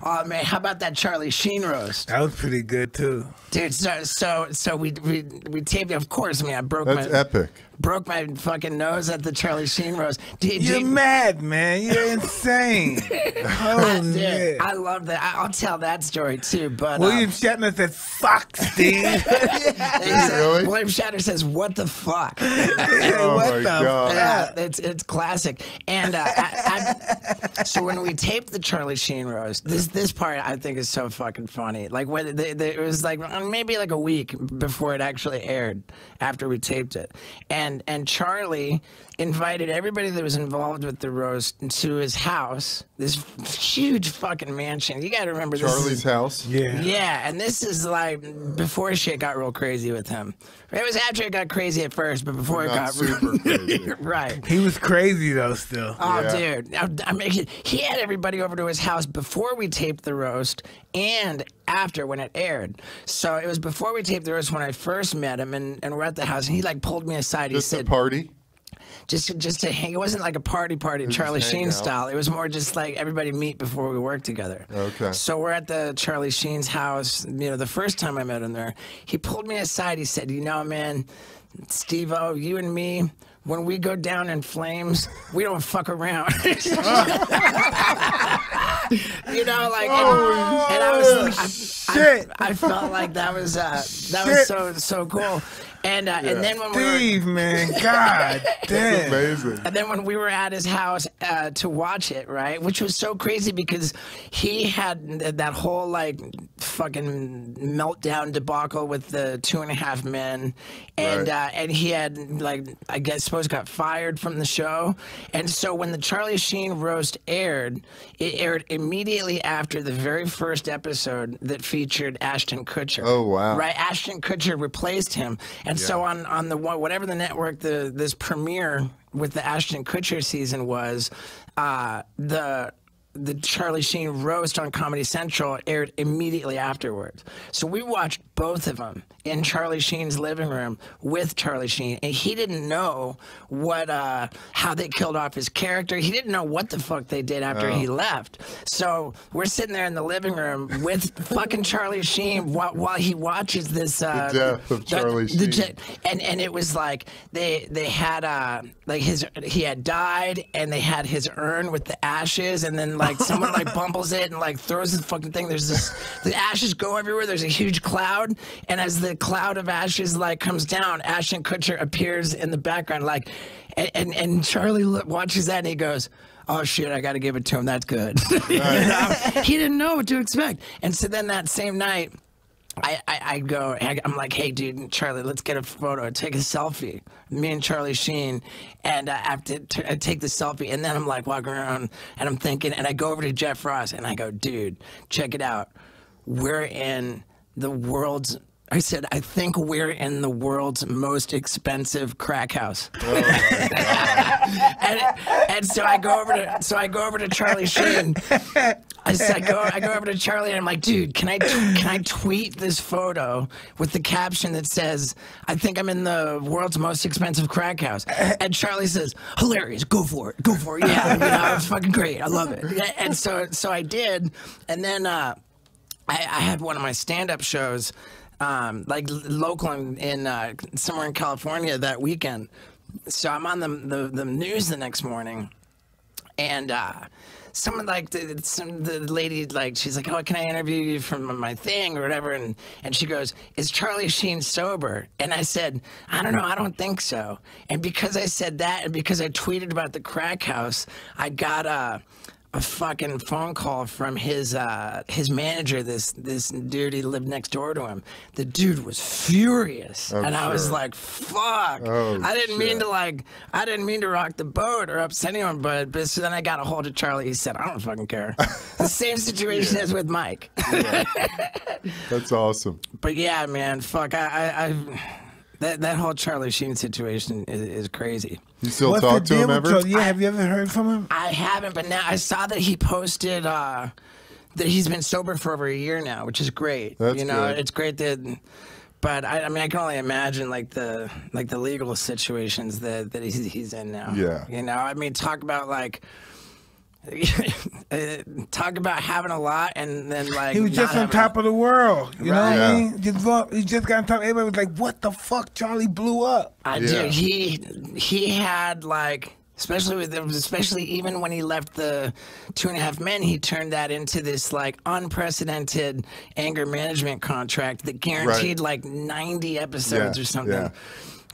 Oh man, how about that Charlie Sheen roast? That was pretty good too, dude. So we taped it. Of course, I mean, I broke my fucking nose at the Charlie Sheen roast. You're mad, man. You're insane. Oh man, I love that. I'll tell that story too. But William Shatner says, "Fuck, Steve." Really? William Shatner says, "What the fuck?" Oh what my the God. Yeah, it's classic. And so when we taped the Charlie Sheen roast, this part I think is so fucking funny. Like when it was like maybe like a week before it actually aired, after we taped it, and Charlie invited everybody that was involved with the roast to his house, this huge fucking mansion. You gotta remember this. Charlie's house? Yeah. Yeah, and this is like before shit got real crazy with him. It was after it got crazy at first, but before it got super crazy. Right. He was crazy though still. Oh, yeah. Dude. He had everybody over to his house before we taped the roast and after when it aired. So it was before we taped the roast when I first met him, and we're at the house, and he like pulled me aside. Just he said, a party? Just to hang. It wasn't like a party Charlie Sheen style. It was more just like everybody meet before we work together. Okay. So we're at the Charlie Sheen's house. You know, the first time I met him there, he pulled me aside. He said, "You know, man, Steve-O, you and me, when we go down in flames, we don't fuck around." You know, like, and I was, I felt like that was so cool. And then when Steve, man, God damn, amazing. And then when we were at his house to watch it, right, which was so crazy because he had that whole like fucking meltdown debacle with the 2.5 Men, and and he had like I suppose got fired from the show, and so when the Charlie Sheen roast aired, it aired immediately after the very first episode that featured Ashton Kutcher. Oh wow! Right, Ashton Kutcher replaced him. And so on the whatever the network this premiere with the Ashton Kutcher season was, the Charlie Sheen roast on Comedy Central aired immediately afterwards. So we watched both of them in Charlie Sheen's living room with Charlie Sheen, and he didn't know what how they killed off his character. He didn't know what the fuck they did after he left. So we're sitting there in the living room with fucking Charlie Sheen while he watches this the death of Charlie Sheen. And it was like they had like he had died, and they had his urn with the ashes, and then like someone like bumbles it and like throws the fucking thing. There's the ashes go everywhere. There's a huge cloud, and as the cloud of ashes like comes down, Ashton Kutcher appears in the background, like, and Charlie watches that and he goes, "Oh shit, I got to give it to him. That's good." You know? He didn't know what to expect, and so then that same night, I'm like, "Hey, dude, Charlie, let's get a photo, take a selfie, me and Charlie Sheen," and I have to take the selfie, and then I'm like walking around, and I'm thinking, and I go over to Jeff Ross, and I go, "Dude, check it out. We're in the world's," I said, "I think we're in the world's most expensive crack house." Oh my God. and so I go over to Charlie Sheen. I go over to Charlie and I'm like, "Dude, can I tweet this photo with the caption that says, 'I think I'm in the world's most expensive crack house'?" And Charlie says, "Hilarious, go for it, yeah, you know, it's fucking great, I love it." And so I did, and then I had one of my stand-up shows, like local in somewhere in California that weekend. So I'm on the news the next morning, and someone like the lady, like, she's like, "Oh, can I interview you from my thing or whatever?" And she goes, "Is Charlie Sheen sober?" And I said, "I don't know, I don't think so." And because I said that, and because I tweeted about the crack house, I got a fucking phone call from his manager, this dude. He lived next door to him. The dude was furious, and I was like, "Fuck!" I didn't mean to rock the boat or upset anyone, but so then I got a hold of Charlie. He said, "I don't fucking care." The same situation as with Mike. That's awesome. But yeah, man, fuck, that whole Charlie Sheen situation is crazy. You still talk to him ever? Yeah, have you ever heard from him? I haven't, but now I saw that he posted that he's been sober for over a year now, which is great. That's good. It's great that. But I mean, I can only imagine like the legal situations that he's in now. Yeah. You know, I mean, talk about like. talk about having a lot and then like he was just on top of the world. You know what I mean? He just got on top. Everybody was like, "What the fuck?" Charlie blew up. Dude, he had like. Especially even when he left the 2.5 Men, he turned that into this like unprecedented anger management contract that guaranteed like 90 episodes or something.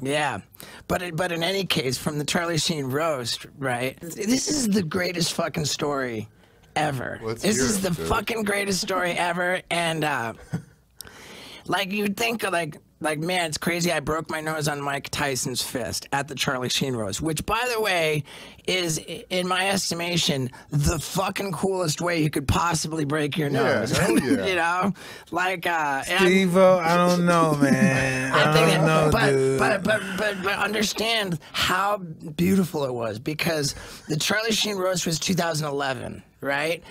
Yeah. But in any case, from the Charlie Sheen roast, right? This is the greatest fucking story ever. This is the fucking greatest story ever, and like you'd think like, man, it's crazy. I broke my nose on Mike Tyson's fist at the Charlie Sheen roast, which, by the way, is, in my estimation, the fucking coolest way you could possibly break your nose. You know, like Steve-O, I don't know, man. I don't know, dude. But understand how beautiful it was, because the Charlie Sheen roast was 2011, right?